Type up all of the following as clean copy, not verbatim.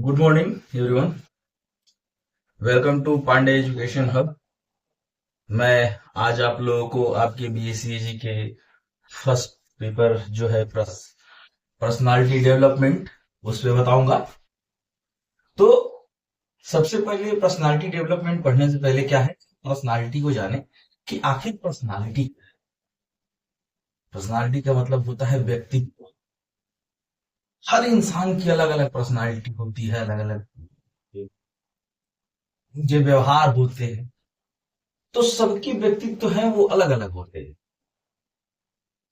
Good morning everyone. Welcome to Pandey education hub. मैं आज आप लोगों को आपके बीएससीजी के फर्स्ट पेपर जो है पर्सनालिटी डेवलपमेंट उस पे बताऊंगा। तो सबसे पहले पर्सनालिटी डेवलपमेंट पढ़ने से पहले क्या है, पर्सनालिटी को जाने कि आखिर पर्सनालिटी का मतलब होता है व्यक्तित्व। हर इंसान की अलग अलग पर्सनालिटी होती है, अलग अलग जो व्यवहार होते हैं, तो सबके व्यक्तित्व हैं वो अलग अलग होते हैं।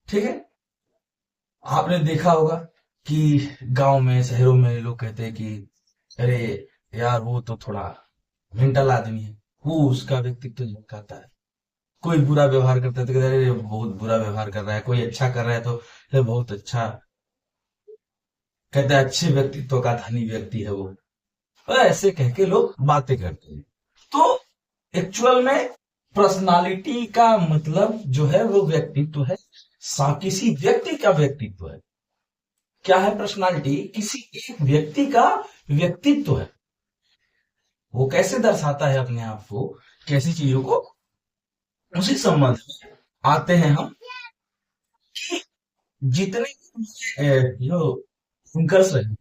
ठीक है। आपने देखा होगा कि गांव में शहरों में लोग कहते हैं कि अरे यार वो तो थोड़ा मेंटल आदमी है, वो उसका व्यक्तित्व झलकाता है। कोई बुरा व्यवहार करता है तो कहते हैं अरे बहुत बुरा व्यवहार कर रहा है, कोई अच्छा कर रहा है तो अरे बहुत अच्छा, कहते हैं अच्छे व्यक्तित्व का धनी व्यक्ति है वो। और ऐसे कह के लोग बातें करते हैं। तो एक्चुअल में पर्सनालिटी का मतलब जो है वो व्यक्तित्व है। किसी व्यक्ति का व्यक्तित्व है। क्या है पर्सनालिटी? किसी एक व्यक्ति का व्यक्तित्व है। वो कैसे दर्शाता है अपने आप को, कैसी चीजों को, उसी संबंध में आते हैं हम कि जितने जो थिंकर्स रहे,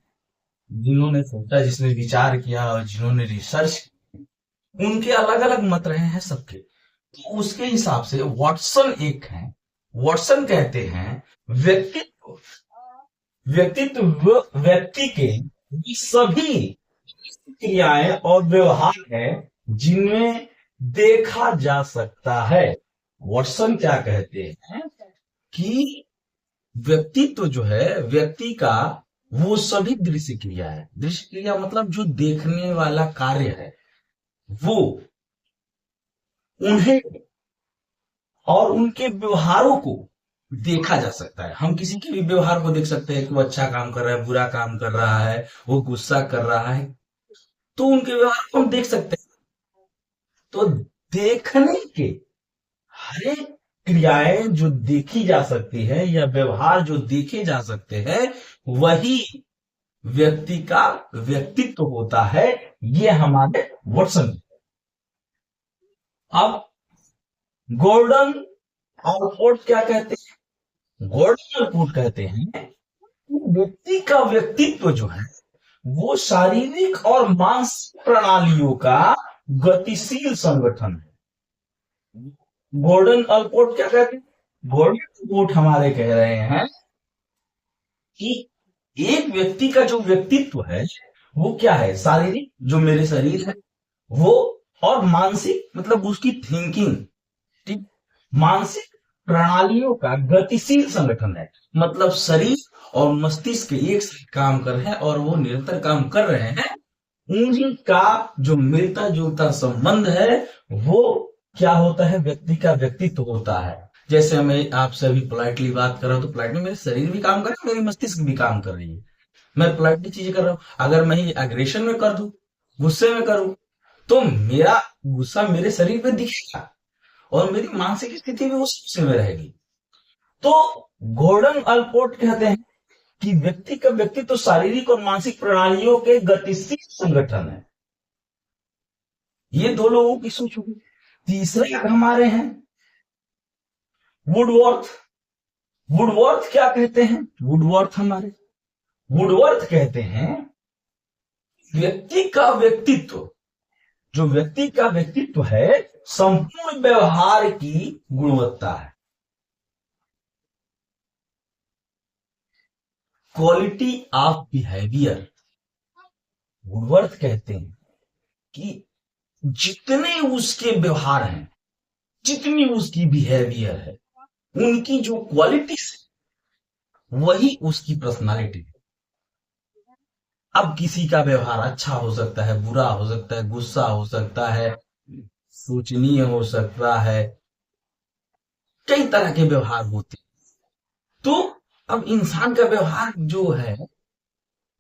जिन्होंने सोचा, जिसने विचार किया और जिन्होंने रिसर्च, उनके अलग अलग मत रहे हैं सबके। तो उसके हिसाब से वॉटसन एक है। वॉटसन कहते हैं व्यक्तित्व व्यक्तित्व व्यक्ति के ये सभी क्रियाएं और व्यवहार है जिनमें देखा जा सकता है। वॉटसन क्या कहते हैं कि व्यक्तित्व जो है व्यक्ति का, वो सभी दृश्य क्रिया है। दृश्य क्रिया मतलब जो देखने वाला कार्य है, वो उन्हें और उनके व्यवहारों को देखा जा सकता है। हम किसी के भी व्यवहार को देख सकते हैं कि वो अच्छा काम कर रहा है, बुरा काम कर रहा है, वो गुस्सा कर रहा है, तो उनके व्यवहार को हम देख सकते हैं। तो देखने के हर एक क्रियाएं जो देखी जा सकती है या व्यवहार जो देखे जा सकते हैं, वही व्यक्ति का व्यक्तित्व होता है। ये हमारे वॉटसन। अब गोल्डन आउटपुट क्या कहते हैं? गोल्डन आउटपुट कहते हैं कि व्यक्ति का व्यक्तित्व जो है वो शारीरिक और मानसिक प्रणालियों का गतिशील संगठन है। गोल्डन अल्पोर्ट क्या कहते हैं? गोल्डन अल्पोर्ट हमारे कह रहे हैं कि एक व्यक्ति का जो व्यक्तित्व है वो क्या है, शारीरिक जो मेरे शरीर है वो, और मानसिक मतलब उसकी थिंकिंग, ठीक, मानसिक प्रणालियों का गतिशील संगठन है। मतलब शरीर और मस्तिष्क एक साथ काम कर रहे हैं और वो निरंतर काम कर रहे हैं। उन्हीं का जो मिलता जुलता संबंध है वो क्या होता है, व्यक्ति का व्यक्तित्व होता है। जैसे मैं आपसे अभी पोलाइटली बात कर रहा हूं तो पोलाइटली मेरे शरीर भी काम कर रहा है, मेरी मस्तिष्क भी काम कर रही है। मैं पोलाइटली चीजें कर रहा हूं। अगर मैं ही एग्रेशन में कर दूं, गुस्से में करूं, तो मेरा गुस्सा मेरे शरीर पे दिखेगा और मेरी मानसिक स्थिति भी उस गुस्से में रहेगी। तो गॉर्डन अल्पोर्ट कहते हैं कि व्यक्ति का व्यक्तित्व तो शारीरिक और मानसिक प्रणालियों के गतिशील संगठन है। ये दो लोगों की सोच होगी। तीसरे हमारे हैं वुडवर्थ। वुडवर्थ क्या कहते हैं? वुडवर्थ कहते हैं व्यक्ति का व्यक्तित्व, जो व्यक्ति का व्यक्तित्व है संपूर्ण व्यवहार की गुणवत्ता है। Quality of behaviour. वुडवर्थ कहते हैं कि जितने उसके व्यवहार हैं, जितनी उसकी बिहेवियर है, उनकी जो क्वालिटीज है वही उसकी पर्सनालिटी है। अब किसी का व्यवहार अच्छा हो सकता है, बुरा हो सकता है, गुस्सा हो सकता है, सोचनीय हो सकता है, कई तरह के व्यवहार होते हैं। तो अब इंसान का व्यवहार जो है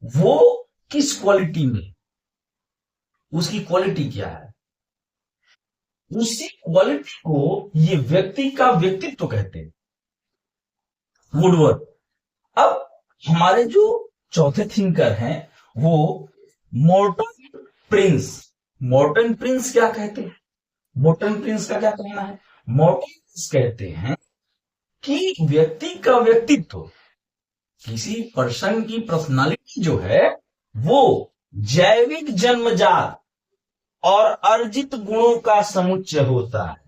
वो किस क्वालिटी में, उसकी क्वालिटी क्या है, उसी क्वालिटी को ये व्यक्ति का व्यक्तित्व कहते हैं, वुडवर्ड। अब हमारे जो चौथे थिंकर हैं वो मॉर्टन प्रिंस। मॉर्टन प्रिंस क्या कहते हैं? मॉर्टन प्रिंस का क्या कहना है? मॉर्टन प्रिंस कहते हैं कि व्यक्ति का व्यक्तित्व, किसी पर्सन की पर्सनालिटी जो है वो जैविक जन्मजात और अर्जित गुणों का समुच्चय होता है।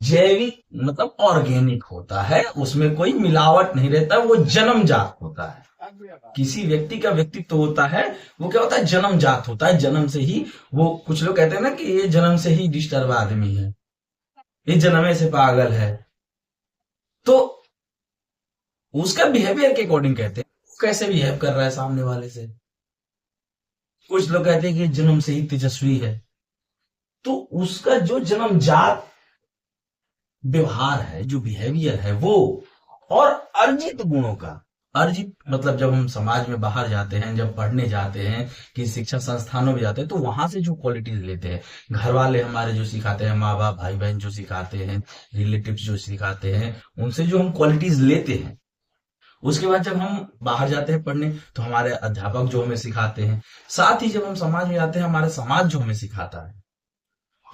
जैविक मतलब ऑर्गेनिक होता है, उसमें कोई मिलावट नहीं रहता, वो जन्मजात होता है। किसी व्यक्ति का व्यक्तित्व होता है वो क्या होता है? जन्मजात होता है। जन्म से ही वो, कुछ लोग कहते हैं ना कि ये जन्म से ही डिस्टर्ब आदमी है, ये जन्मे से पागल है, तो उसका बिहेवियर के अकॉर्डिंग कहते हैं कैसे बिहेव कर रहा है सामने वाले से। कुछ लोग कहते हैं कि जन्म से ही तेजस्वी है, तो उसका जो जन्मजात व्यवहार है, जो बिहेवियर है वो, और अर्जित गुणों का, अर्जित मतलब जब हम समाज में बाहर जाते हैं, जब पढ़ने जाते हैं, कि शिक्षा संस्थानों में जाते हैं, तो वहां से जो क्वालिटीज लेते हैं, घर वाले हमारे जो सिखाते हैं, माँ बाप भाई बहन जो सिखाते हैं, रिलेटिव्स जो सिखाते हैं, उनसे जो हम क्वालिटीज लेते हैं, उसके बाद जब हम बाहर जाते हैं पढ़ने तो हमारे अध्यापक जो हमें सिखाते हैं, साथ ही जब हम समाज में जाते हैं हमारे समाज जो हमें सिखाता है।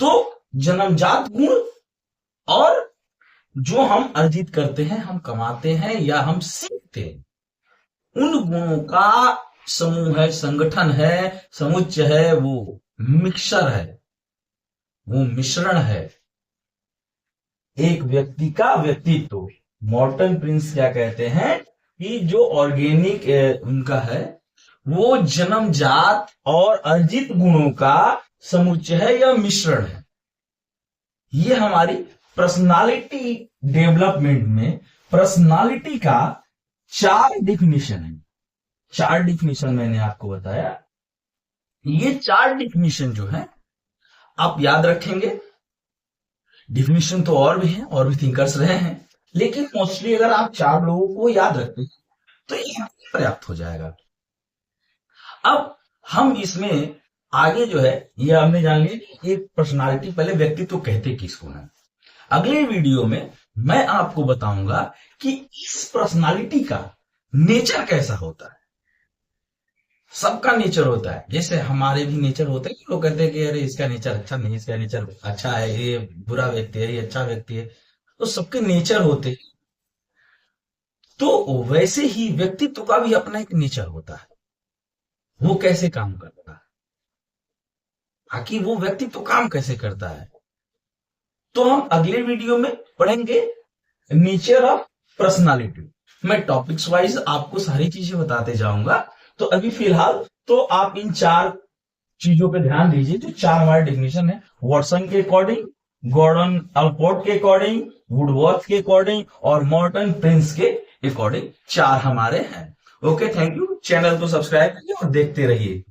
तो जन्मजात गुण और जो हम अर्जित करते हैं, हम कमाते हैं या हम सीखते हैं, उन गुणों का समूह है, संगठन है, समुच्चय है, वो मिक्सर है, वो मिश्रण है एक व्यक्ति का व्यक्तित्व। मॉर्टन प्रिंस क्या कहते हैं कि जो ऑर्गेनिक उनका है वो जन्मजात और अर्जित गुणों का समुच्चय है या मिश्रण है। ये हमारी पर्सनालिटी डेवलपमेंट में पर्सनालिटी का 4 डिफिनीशन है। 4 डिफिनीशन मैंने आपको बताया। ये 4 डिफिनीशन जो है आप याद रखेंगे। डिफिनीशन तो और भी है, और भी थिंकर्स रहे हैं, लेकिन मोस्टली अगर आप 4 लोगों को याद रखते हैं तो ये पर्याप्त हो जाएगा। अब हम इसमें आगे जो है ये हमने जान लिया कि एक पर्सनालिटी, पहले व्यक्तित्व कहते किसको है। अगले वीडियो में मैं आपको बताऊंगा कि इस पर्सनालिटी का नेचर कैसा होता है। सबका नेचर होता है, जैसे हमारे भी नेचर होते हैं। लोग कहते हैं कि अरे इसका नेचर अच्छा नहीं, इसका नेचर अच्छा है, ये बुरा व्यक्ति है, ये अच्छा व्यक्ति है, तो सबके नेचर होते हैं। तो वैसे ही व्यक्तित्व का भी अपना एक नेचर होता है, वो कैसे काम करता है, आखिर वो व्यक्तित्व काम कैसे करता है, तो हम अगले वीडियो में पढ़ेंगे नेचर ऑफ पर्सनालिटी। मैं टॉपिक्स वाइज आपको सारी चीजें बताते जाऊंगा। तो अभी फिलहाल तो आप इन 4 चीजों पे ध्यान दीजिए, जो 4 हमारे डेफिनेशन है, वॉटसन के अकॉर्डिंग, गॉर्डन अल्पोर्ट के अकॉर्डिंग, वुडवर्थ के अकॉर्डिंग और मॉर्टन प्रिंस के अकॉर्डिंग 4 हमारे हैं। Okay, thank you. चैनल को सब्सक्राइब कीजिए और देखते रहिए।